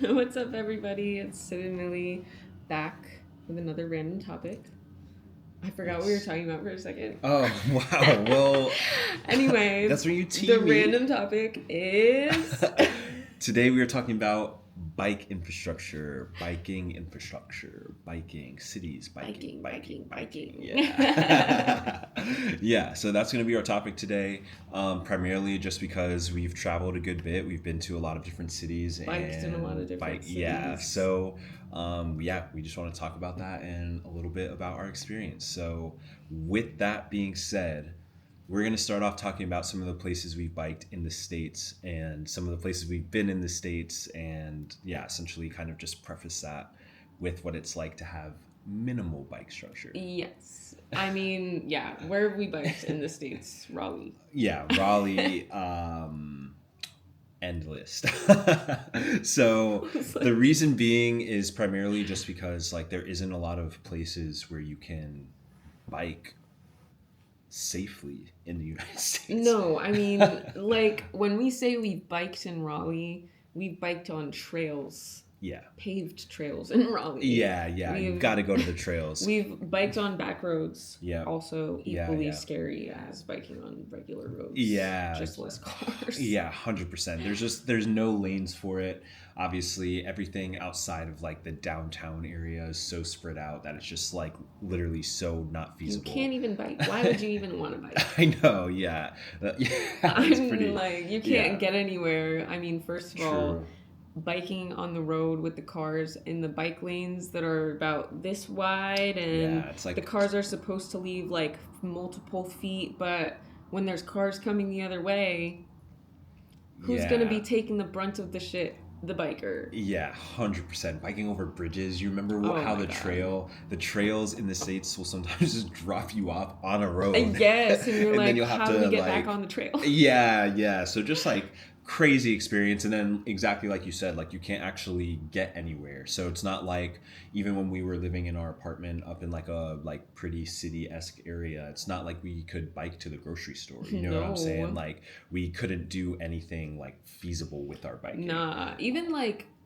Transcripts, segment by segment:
What's up, everybody? It's Sid and Millie back with another random topic. I forgot what we were talking about for a second. Oh, wow. Well, Anyways, that's when you the tease me. random topic is Today we are talking about bike infrastructure, biking, cities, biking. biking. Yeah. Yeah, so that's going to be our topic today, primarily just because we've traveled a good bit. We've been to a lot of different cities. Biked in a lot of different cities. Yeah, so we just want to talk about that and a little bit about our experience. So with that being said, we're going to start off talking about some of the places we've biked in the States and some of the places we've been in the States, and yeah, essentially kind of just preface that with what it's like to have minimal bike structure. Yes. I mean, yeah, where have we biked in the States? Raleigh. Yeah, Raleigh, end list. So the reason being is primarily just because like there isn't a lot of places where you can bike safely in the United States. No, I mean, like, when we say we biked in Raleigh, we biked on trails. Yeah. Paved trails in Raleigh. Yeah, you've got to go to the trails. We've biked on back roads. Yeah. Also equally scary as biking on regular roads. Yeah. Just less cars. Yeah, 100%. There's no lanes for it. Obviously, everything outside of like the downtown area is so spread out that it's just like literally so not feasible. You can't even bike. Why would you even want to bike? I know, yeah. I'm pretty, like, you can't get anywhere. I mean, first of all, biking on the road with the cars in the bike lanes that are about this wide, and it's like, the cars are supposed to leave like multiple feet, but when there's cars coming the other way, who's gonna be taking the brunt of the shit? The biker. Yeah, 100%. Biking over bridges. You remember how the trails in the States will sometimes just drop you off on a road. Yes, and you're and like, then you'll have how to do we get like, back on the trail? Yeah. So just like crazy experience, and then exactly like you said, like you can't actually get anywhere. So it's not like even when we were living in our apartment up in like a like pretty city-esque area, it's not like we could bike to the grocery store. You know what I'm saying? Like we couldn't do anything like feasible with our biking. Nah,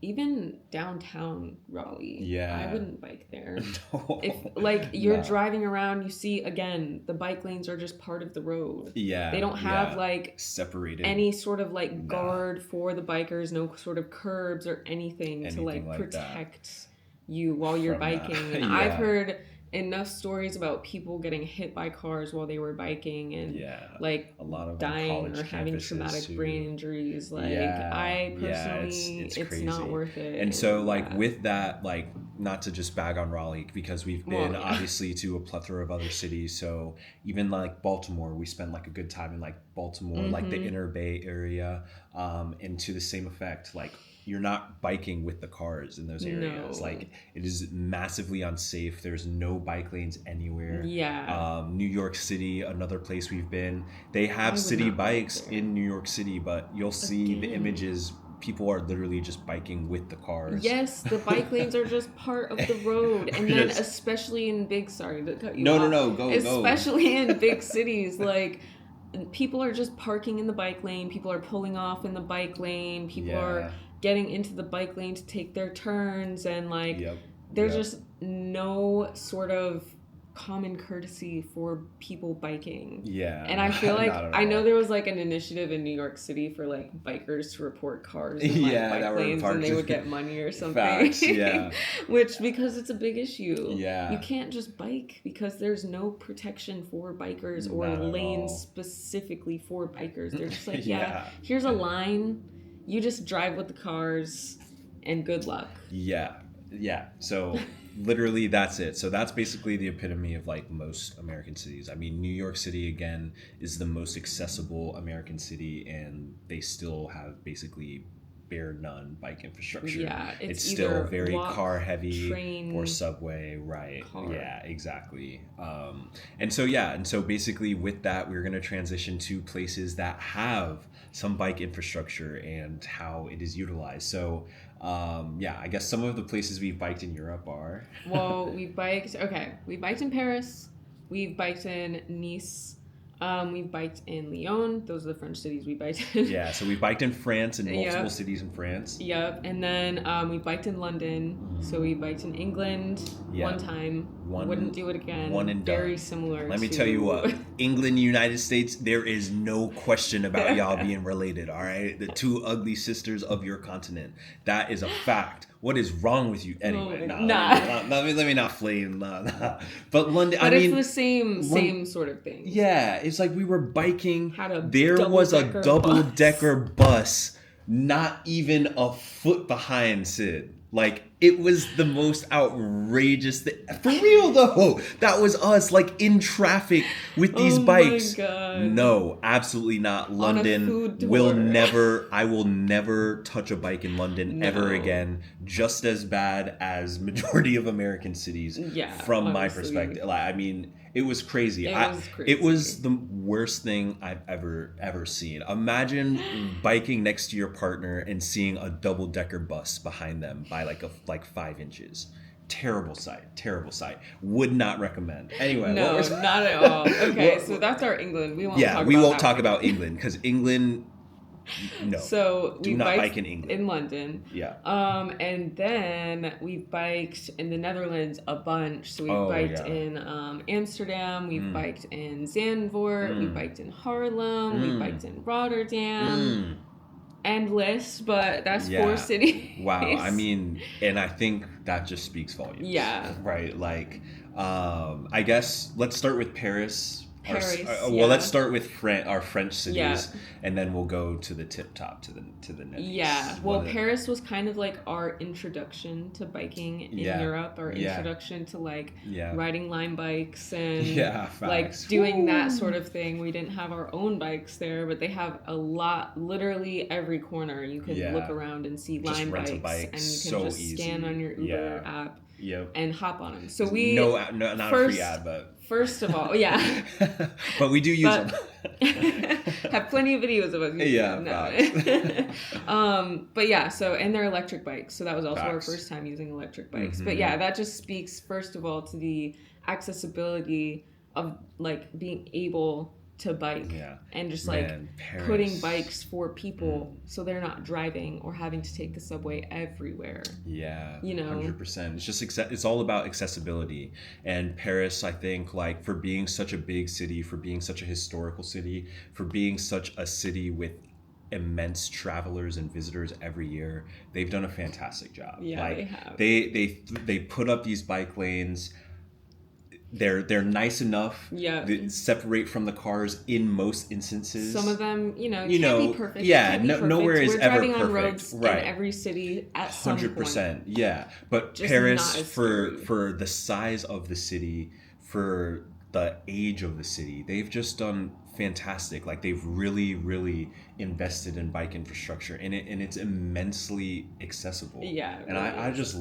even downtown Raleigh. Yeah. I wouldn't bike there. No. If like you're driving around, you see again the bike lanes are just part of the road. Yeah. They don't have like separated any sort of like guard for the bikers, no sort of curbs or anything to like protect you while you're biking. And I've heard enough stories about people getting hit by cars while they were biking and like a lot of dying or having traumatic brain injuries. Like I personally, it's not worth it. And so like with that, like not to just bag on Raleigh because we've been obviously to a plethora of other cities. So even like Baltimore, we spent like a good time in like Baltimore, like the Inner Bay area, and to the same effect, like you're not biking with the cars in those areas. No. Like it is massively unsafe. There's no bike lanes anywhere. Yeah. New York City, another place we've been. They have city bikes in New York City, but you'll see the images. People are literally just biking with the cars. Yes, the bike lanes are just part of the road, and then especially in big. Sorry to cut you off. No, go. Especially in big cities, like. People are just parking in the bike lane. People are pulling off in the bike lane. People are getting into the bike lane to take their turns. And like, there's just no sort of common courtesy for people biking. Yeah. And I feel like, I know there was like an initiative in New York City for like bikers to report cars in like bike lanes and they would get money or something. Facts, yeah. Which, because it's a big issue. Yeah. You can't just bike because there's no protection for bikers or lanes specifically for bikers. They're just like, here's a line. You just drive with the cars and good luck. Yeah. So literally that's it. So that's basically the epitome of like most American cities. I mean, New York City again is the most accessible American city, and they still have basically bare none bike infrastructure. Yeah, it's still very car heavy, train, or subway, right? Car. Yeah, exactly. And so basically with that, we're going to transition to places that have some bike infrastructure and how it is utilized. So I guess some of the places we've biked in Europe are... Well, we biked in Paris, we've biked in Nice, We biked in Lyon. Those are the French cities we biked in. Yeah, so we biked in France, in multiple cities in France. Yep. And then we biked in London. So we biked in England one time. Wouldn't do it again. One and Very done. similar. Let me tell you what, England, United States, there is no question about y'all being related, all right? The two ugly sisters of your continent. That is a fact. What is wrong with you? Anyway, let me not flame. Nah. But London, but it's the same sort of thing. Yeah, it's like we were biking. There was a double-decker bus, not even a foot behind Sid. Like, it was the most outrageous thing. For real, though. That was us, like, in traffic with these bikes. My God. No, absolutely not. London I will never touch a bike in London ever again. Just as bad as majority of American cities. Yeah, from my perspective. Like, I mean, it was crazy. It was the worst thing I've ever seen. Imagine biking next to your partner and seeing a double-decker bus behind them by like 5 inches. Terrible sight. Would not recommend. Anyway, no, not at all. Okay, so that's our England. We won't talk about England because England. No. So we not bike in England. In London. Yeah. And then we biked in the Netherlands a bunch. So we biked in Amsterdam. We biked in Zandvoort. We biked in Haarlem. We biked in Rotterdam. Endless, but that's 4 cities. Wow. I mean, and I think that just speaks volumes. Yeah. Right. Like, I guess let's start with Paris. Let's start with our French cities, and then we'll go to the tip top to the Netherlands. Yeah, well, Paris was kind of like our introduction to biking in Europe, our introduction to like riding Lime bikes and like doing that sort of thing. We didn't have our own bikes there, but they have a lot. Literally every corner you could look around and see Lime bikes, and you can just scan on your Uber app. Yep. And hop on them. So we not a free ad, but first of all, yeah. But we do use them. Have plenty of videos of us using them. But yeah, so and they're electric bikes. So that was also our first time using electric bikes. But yeah, that just speaks first of all to the accessibility of like being able to bike and just putting bikes for people so they're not driving or having to take the subway everywhere. Yeah, you know, 100%. It's just it's all about accessibility. And Paris, I think, like for being such a big city, for being such a historical city, for being such a city with immense travelers and visitors every year, they've done a fantastic job. Yeah, they have. They put up these bike lanes. They're nice enough to separate from the cars in most instances. Some of them, can't be perfect. Yeah, nowhere is ever perfect. We're driving on roads in every city at some 100%, point. Yeah. But just Paris, for the size of the city, for the age of the city, they've just done fantastic. Like they've really, really invested in bike infrastructure and it's immensely accessible. Yeah. And I just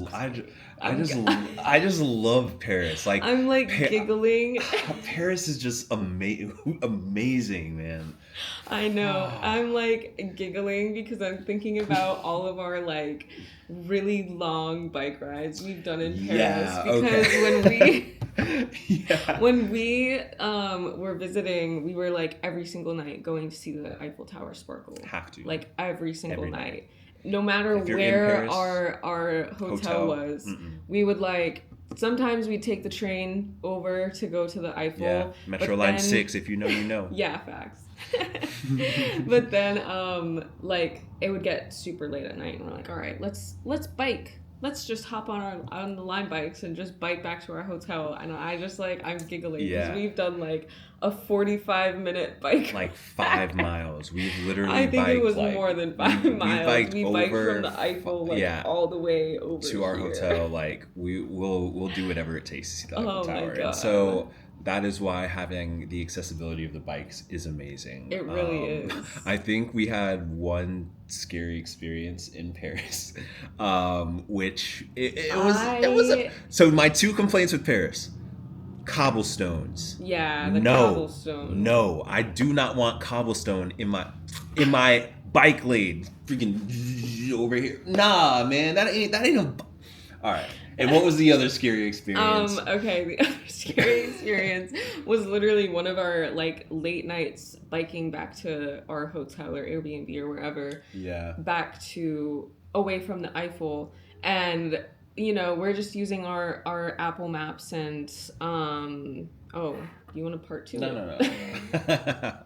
love Paris. Like I'm like giggling. Paris is just amazing, man. I know. I'm like giggling because I'm thinking about all of our like really long bike rides we've done in Paris. When we were visiting, we were like every single night going to see the Eiffel Tower sparkle. Have to. Like every single night. No matter where our hotel was, we would like sometimes we'd take the train over to go to the Eiffel. Yeah, Metro Line 6, if you know, you know. Yeah, facts. But then like it would get super late at night and we're like, all right, let's bike. Let's just hop on the Lime bikes and just bike back to our hotel. And I just like, I'm giggling because we've done like a 45-minute bike. Like 5 miles. We've literally I think biked, it was more than 5 miles. We biked from the Eiffel all the way over to our hotel. Like we'll do whatever it takes to see the Eiffel Tower. My God. And so that is why having the accessibility of the bikes is amazing. It really is. I think we had one scary experience in Paris, which it was. So my 2 complaints with Paris: cobblestones. Yeah, cobblestone. No, I do not want cobblestone in my bike lane. Freaking over here. Nah, man, that ain't a. All right. And what was the other scary experience? Okay, the other scary experience was literally one of our like late nights biking back to our hotel or Airbnb or wherever. Yeah. Back to away from the Eiffel, and you know, we're just using our Apple Maps and oh, you want a part two? No. I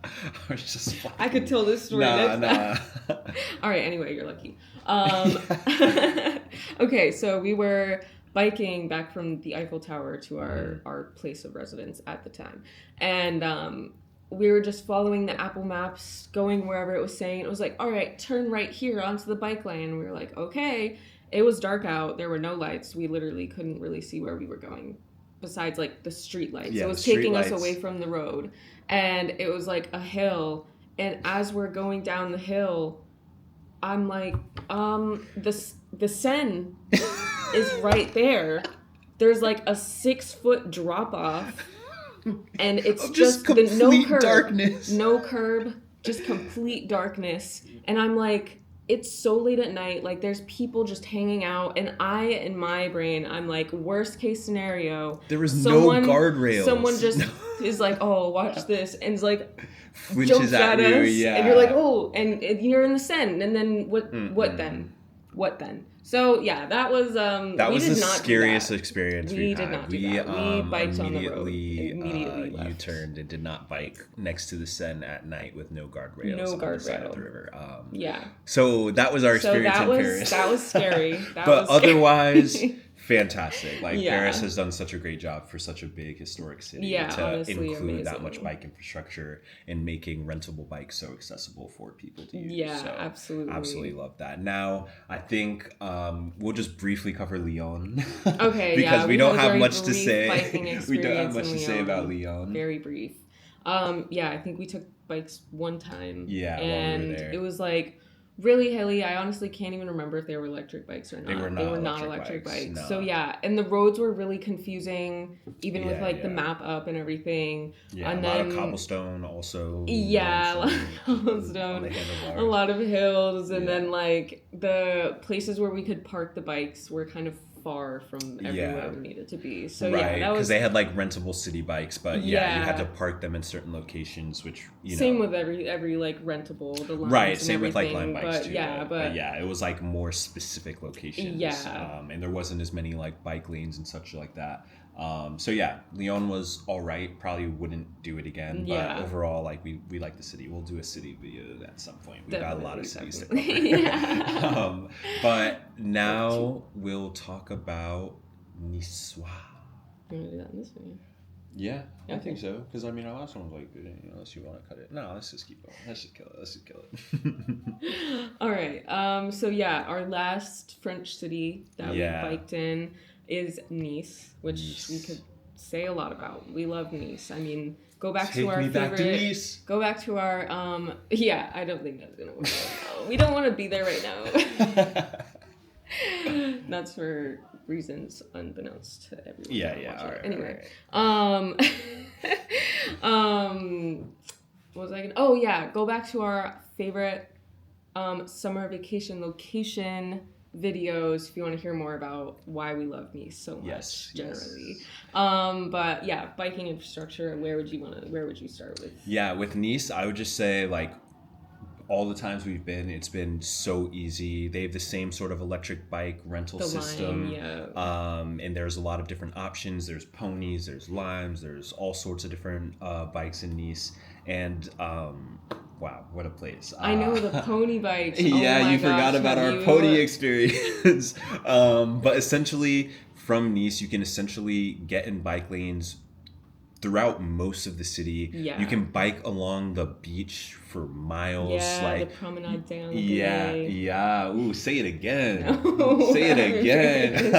was just fucking... I could tell this story next time. All right, anyway, you're lucky. Okay, so we were biking back from the Eiffel Tower to our place of residence at the time. And we were just following the Apple Maps, going wherever it was saying. It was like, all right, turn right here onto the bike lane. We were like, okay. It was dark out. There were no lights. We literally couldn't really see where we were going besides like the street lights. It was taking us away from the road. And it was like a hill. And as we're going down the hill, I'm like, the Seine is right there. There's like a 6-foot drop off. And it's just complete no curb, darkness. No curb, just complete darkness. And I'm like, it's so late at night. Like, there's people just hanging out. And in my brain, I'm like, worst case scenario. There was no guardrails. Someone just is like, oh, watch this. And is like, flinches at you, us. yeah. And you're like, oh, and you're in the Seine. And then what then? What then? So yeah, that was the scariest experience we've had. We did not do that. We biked on the road. Immediately left. U-turned and did not bike next to the Seine at night with no guardrails on the side of the river. So that was our experience in Paris. That was scary. But otherwise, fantastic. Like Paris has done such a great job for such a big historic city to include amazing. That much bike infrastructure and making rentable bikes so accessible for people to use. Yeah, so absolutely love that. Now I think we'll just briefly cover Lyon. Okay, because we don't have much to say. We don't have much to say about Lyon. Very brief. I think we took bikes one time. Yeah, and while we were there. It was like really hilly. I honestly can't even remember if they were electric bikes or not. They were not electric bikes. No. So yeah, and the roads were really confusing, even with like the map up and everything. Yeah, and a lot of cobblestone also. Yeah, a lot of cobblestone. A lot of hills, and then like the places where we could park the bikes were kind of far from everywhere we needed to be. So right, because they had like rentable city bikes, but you had to park them in certain locations, which same with every like rentable the lines right. And same with like Lime bikes but, too. But it was like more specific locations. Yeah, and there wasn't as many like bike lanes and such like that. Lyon was all right. Probably wouldn't do it again, but overall, like we like the city. We'll do a city video at some point. We've got a lot of cities to cover. But now we'll talk about Niçoise. You want to do that in this video? Yeah, I think so. Because I mean, our last one was like, unless you want to cut it. No, let's just keep going. Let's just kill it. All right. Our last French city that we biked in is Nice, which we could say a lot about. We love Nice. I mean, go back to our favorite. Back to Nice. Go back to our I don't think that's gonna work out. We don't want to be there right now. That's for reasons unbeknownst to everyone. Yeah. All right. Anyway, all right. What was I gonna? Oh yeah, go back to our favorite summer vacation location videos if you want to hear more about why we love Nice so much generally. But yeah, biking infrastructure, where would you start with? Yeah, with Nice, I would just say like all the times we've been, it's been so easy. They have the same sort of electric bike rental system. And there's a lot of different options. There's ponies, there's limes, there's all sorts of different bikes in Nice. And wow, what a place. I know the pony bikes. You forgot about our pony experience. But essentially from Nice, you can essentially get in bike lanes throughout most of the city. You can bike along the beach for miles. The promenade down. Ooh, say it again. Say it again.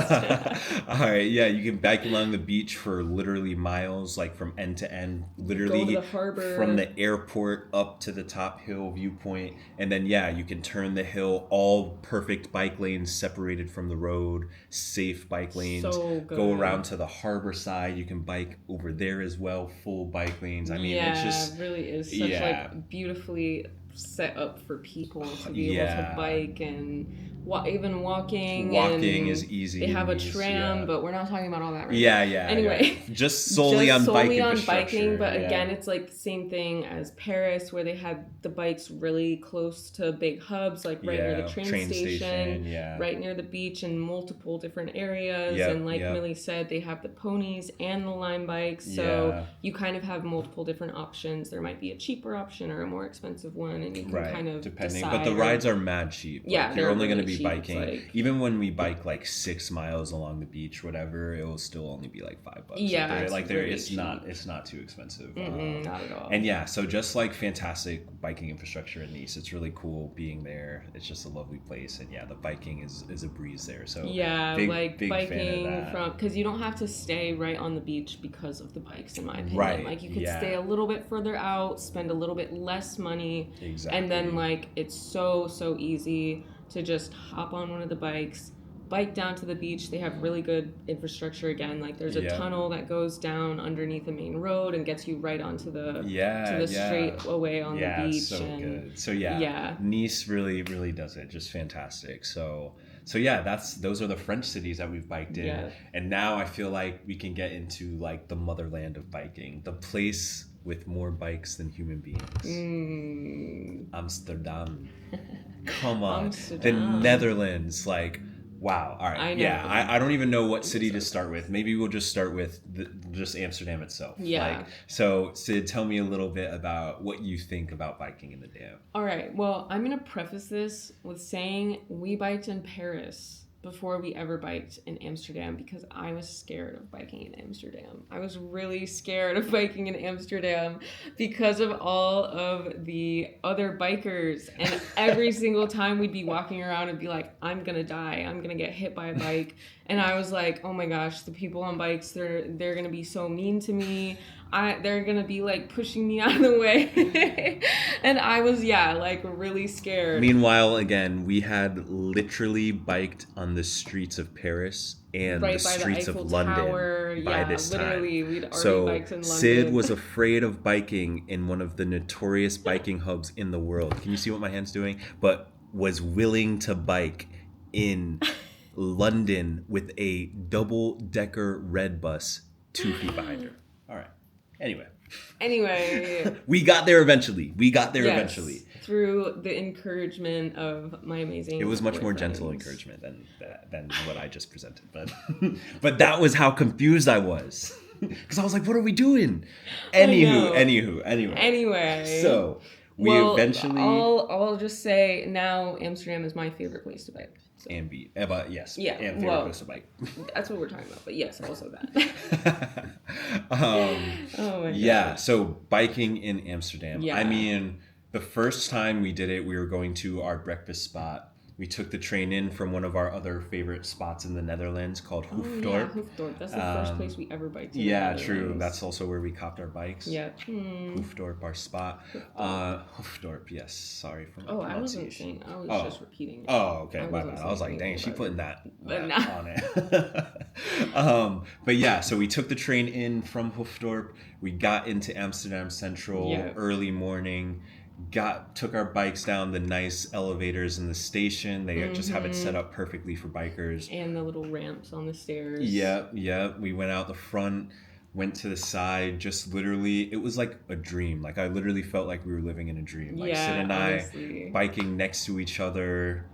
All right, you can bike along the beach for literally miles, like from end to end, literally go to the harbor. From the airport up to the top hill viewpoint. And then you can turn the hill, all perfect bike lanes separated from the road, safe bike lanes. So good. Go around to the harbor side, you can bike over there as well, full bike lanes. I mean, it's just it really is such like beautifully set up for people to be able to bike and even walking. Walking and is easy. They have a tram, but we're not talking about all that right now. Anyway, just solely on biking. But again, it's like the same thing as Paris, where they had the bikes really close to big hubs, like right near the train station, right near the beach, in multiple different areas. And like Millie said, they have the ponies and the Lime bikes, so you kind of have multiple different options. There might be a cheaper option or a more expensive one, and you can kind of depending. decide. But the rides are mad cheap. Yeah, you're only going to be cheap, biking. like, even when we bike like 6 miles along the beach, whatever, it will still only be like $5. Yeah, it's not too expensive. Not at all. And so just like fantastic biking infrastructure in Nice, it's really cool being there. It's just a lovely place, and the biking is a breeze there. So big biking from, because you don't have to stay right on the beach because of the bikes, in my opinion. Right. Like you could stay a little bit further out, spend a little bit less money, and then like it's so easy to just hop on one of the bikes, bike down to the beach. They have really good infrastructure again. Like there's a tunnel that goes down underneath the main road and gets you right onto the straight away on the beach. So good. So Nice really does it. Just fantastic. So those are the French cities that we've biked in. Yeah. And now I feel like we can get into like the motherland of biking, the place with more bikes than human beings. Amsterdam. Come on. The Netherlands, like, wow. All right. I don't even know what city to start with. Maybe we'll just start with just Amsterdam itself. Yeah. So Sid, tell me a little bit about what you think about biking in the Dam. All right. Well, I'm going to preface this with saying we biked in Paris before we ever biked in Amsterdam, because I was scared of biking in Amsterdam. I was really scared of biking in Amsterdam because of all of the other bikers. And every single time we'd be walking around and be like, I'm gonna die. I'm gonna get hit by a bike. And I was like, oh my gosh, the people on bikes, they're gonna be so mean to me. They're gonna be like pushing me out of the way. And I was like really scared. Meanwhile, again, we had literally biked on the streets of Paris and the streets of London by this time. Literally, we'd already biked in London. Sid was afraid of biking in one of the notorious biking hubs in the world. Can you see what my hand's doing? But was willing to bike in London with a double-decker red bus 2 feet behind her. All right. Anyway. We got there eventually. Through the encouragement of my amazing. It was much more gentle encouragement than what I just presented, but that was how confused I was, because I was like, "What are we doing?" Anyway. So we eventually. I'll just say now, Amsterdam is my favorite place to bike. So. And favorite place to bike. That's what we're talking about, but yes, also that. Oh my God. So biking in Amsterdam. Yeah. I mean, the first time we did it, we were going to our breakfast spot. We took the train in from one of our other favorite spots in the Netherlands called Hoofddorp. Yeah, Hoofddorp. That's the first place we ever biked in. Yeah, true. That's also where we copped our bikes. Yeah. Hoofddorp, our spot. Hoofddorp, yes. Sorry for my pronunciation. I wasn't saying. I was just repeating it. Oh, okay. My bad. I was like, dang, she putting that on it. But yeah, so we took the train in from Hoofddorp. We got into Amsterdam Central early morning. Took our bikes down the nice elevators in the station. They just have it set up perfectly for bikers. And the little ramps on the stairs. Yeah. We went out the front, went to the side, just literally, it was like a dream. Like I literally felt like we were living in a dream. Like Sid and I biking next to each other,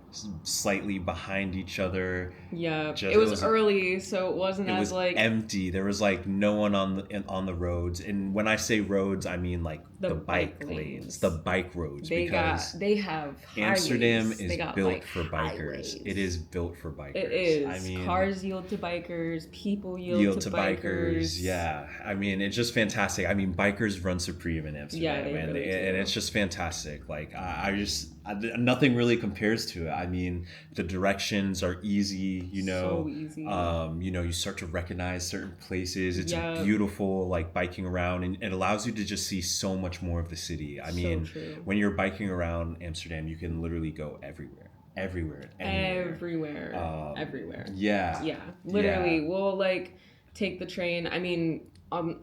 slightly behind each other. Yeah, it was early, so it wasn't as like empty. There was like no one on the roads, and when I say roads, I mean like the bike lanes, the bike roads. They have Amsterdam highways. Is built for bikers. Highways. It is built for bikers. It is. I mean, cars yield to bikers. People yield to bikers. Yeah, I mean it's just fantastic. I mean bikers run supreme in Amsterdam, and it's just fantastic. Like nothing really compares to it. I mean, the directions are easy, So easy. You start to recognize certain places. It's beautiful, like biking around, and it allows you to just see so much more of the city. I mean, when you're biking around Amsterdam, you can literally go everywhere. Everywhere. Yeah. Literally, we'll like take the train. I mean,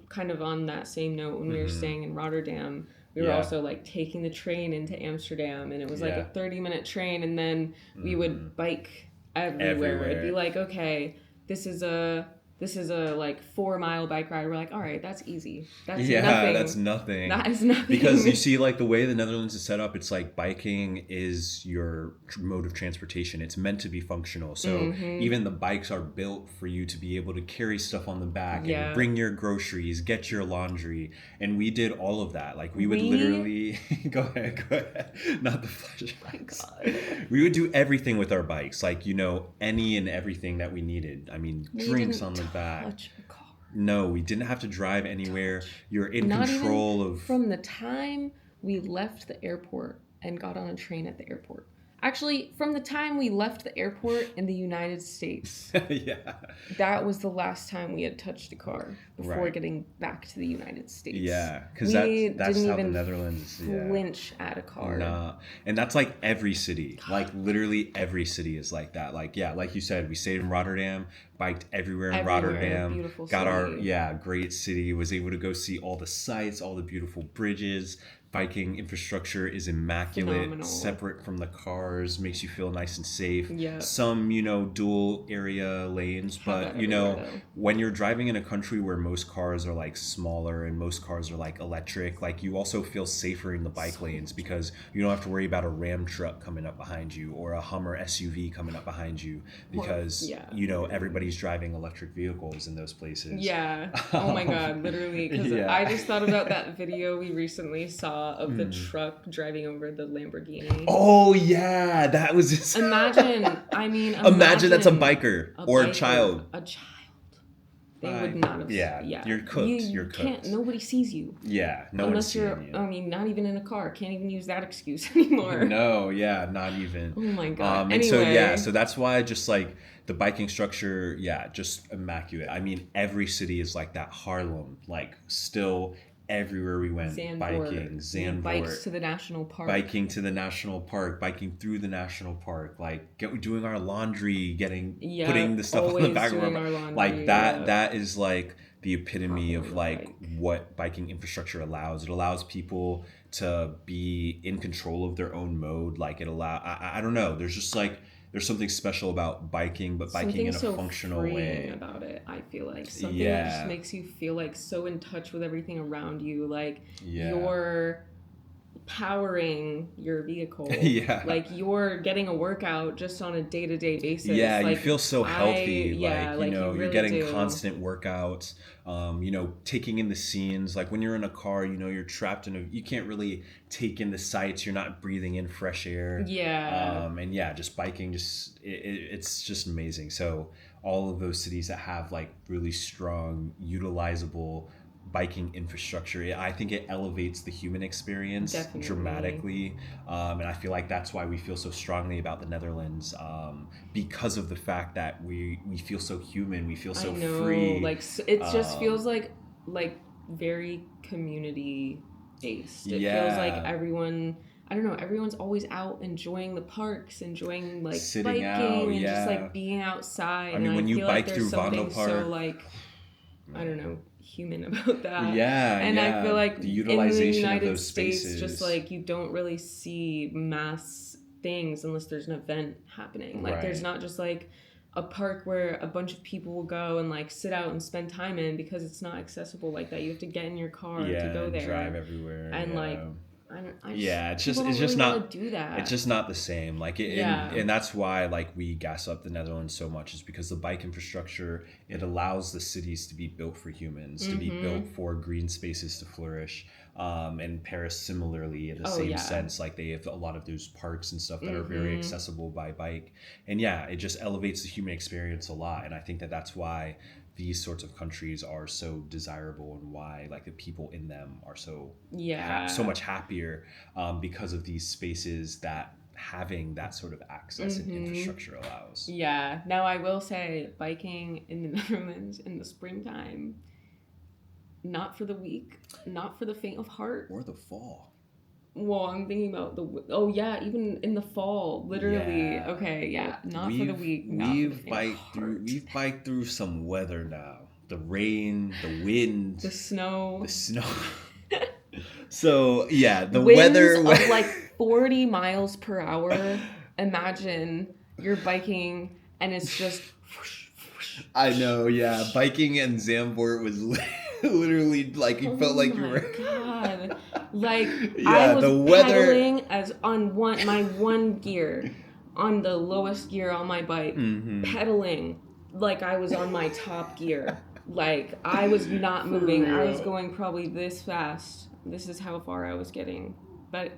kind of on that same note, when we were staying in Rotterdam, we were also like taking the train into Amsterdam, and it was like a 30-minute train, and then we would bike everywhere. It'd be like, okay, this is a like 4-mile bike ride. We're like, all right, that's easy. That's nothing. That's nothing. That is nothing. Because you see, like the way the Netherlands is set up, it's like biking is your mode of transportation. It's meant to be functional. So even the bikes are built for you to be able to carry stuff on the back and bring your groceries, get your laundry. And we did all of that. Like we would literally go ahead. Not the flash. Oh my God. We would do everything with our bikes. Like, you know, any and everything that we needed. I mean, drinks on the back. No, we didn't have to drive anywhere. You're in control of. From the time we left the airport and got on a train at the airport. Actually, from the time we left the airport in the United States. That was the last time we had touched a car before getting back to the United States. Yeah, because that's how the Netherlands flinch at a car. Nah. And that's like every city. Like literally every city is like that. Like, yeah, like you said, we stayed in Rotterdam, biked everywhere in Rotterdam, beautiful got city. our great city, was able to go see all the sights, all the beautiful bridges. Biking infrastructure is immaculate, phenomenal. Separate from the cars, makes you feel nice and safe. Yeah. Some, you know, dual area lanes, but you know, when you're driving in a country where most cars are like smaller and most cars are like electric, like you also feel safer in the bike lanes because you don't have to worry about a Ram truck coming up behind you or a Hummer SUV coming up behind you because you know, everybody's driving electric vehicles in those places. Yeah. Oh my God, literally. Because I just thought about that video we recently saw of the truck driving over the Lamborghini. Oh yeah, that was just... imagine that's a biker or a child. A child. They would not have. Yeah. You're cooked. You're cooked. Nobody sees you. Yeah. Unless you're, I mean, not even in a car. Can't even use that excuse anymore. No. Yeah. Not even. Oh my God. Anyway. So that's why just like the biking structure, just immaculate. I mean, every city is like that. Harlem, like still everywhere we went, biking, Zandvoort, bikes to the national park, biking to the national park, biking through the national park, like doing our laundry, putting the stuff on the back of our laundry, like that. That is like the epitome of like what biking infrastructure allows. It allows people to be in control of their own mode. Like I don't know. There's just like. There's something special about biking, but biking in a functional way. About it, I feel like something that just makes you feel like so in touch with everything around you, like you're powering your vehicle. Like you're getting a workout just on a day-to-day basis. Yeah, like, you feel so healthy. You know, really you're getting constant workouts. You know, taking in the scenes. Like when you're in a car, you know, you're trapped you can't really take in the sights. You're not breathing in fresh air. Yeah. And just biking, it's just amazing. So all of those cities that have like really strong, utilizable biking infrastructure, I think it elevates the human experience dramatically, and I feel like that's why we feel so strongly about the Netherlands, because of the fact that we feel so human, we feel so free. Like it just feels like very community based. It feels like everyone. I don't know, everyone's always out enjoying the parks, enjoying like sitting biking out, and just like being outside. I mean, when you bike through Vondelpark, so like, I don't know, human about that. I feel like the utilization in the United of those States, spaces, just like you don't really see mass things unless there's an event happening. Like there's not just like a park where a bunch of people will go and like sit out and spend time in because it's not accessible like that. You have to get in your car to go there, drive everywhere, and like. It's just really not do that. It's just not the same. Like and that's why like we gas up the Netherlands so much, is because the bike infrastructure, it allows the cities to be built for humans, to be built for green spaces to flourish. And Paris similarly in the same sense, like they have a lot of those parks and stuff that are very accessible by bike, and it just elevates the human experience a lot. And I think that that's why these sorts of countries are so desirable, and why like the people in them are so so much happier, because of these spaces that having that sort of access and infrastructure allows. Yeah. Now I will say, biking in the Netherlands in the springtime, not for the weak, not for the faint of heart. Or the fall. Well, I'm thinking about even in the fall, literally. Yeah. Okay, not for the weak. We've biked through some weather now. The rain, the wind, the snow. So yeah, the Winds weather of like 40 miles per hour. Imagine you're biking and it's just I know, yeah. Biking in Zandvoort was literally like you felt like you were. God. Like Yeah, I was the weather. pedaling as on my one gear, on the lowest gear on my bike, pedaling like I was on my top gear. Like I was not moving. I was going probably this fast. This is how far I was getting. But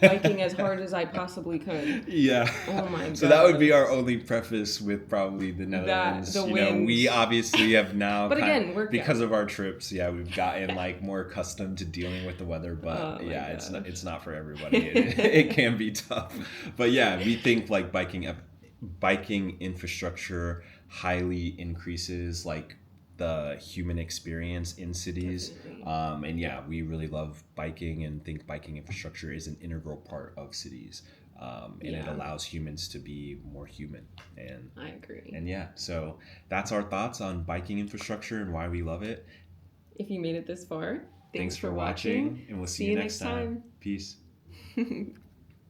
biking as hard as I possibly could. Yeah. Oh my God. So that would be our only preface with probably the Netherlands. The you know, winds. we obviously have now, but again, because of our trips, yeah, we've gotten like more accustomed to dealing with the weather. But yeah, it's not for everybody. It can be tough. But yeah, we think like biking infrastructure highly increases like the human experience in cities. And yeah, we really love biking and think biking infrastructure is an integral part of cities. And it allows humans to be more human. And I agree. And yeah, so that's our thoughts on biking infrastructure and why we love it. If you made it this far, thanks for watching, and we'll see you next time. Peace.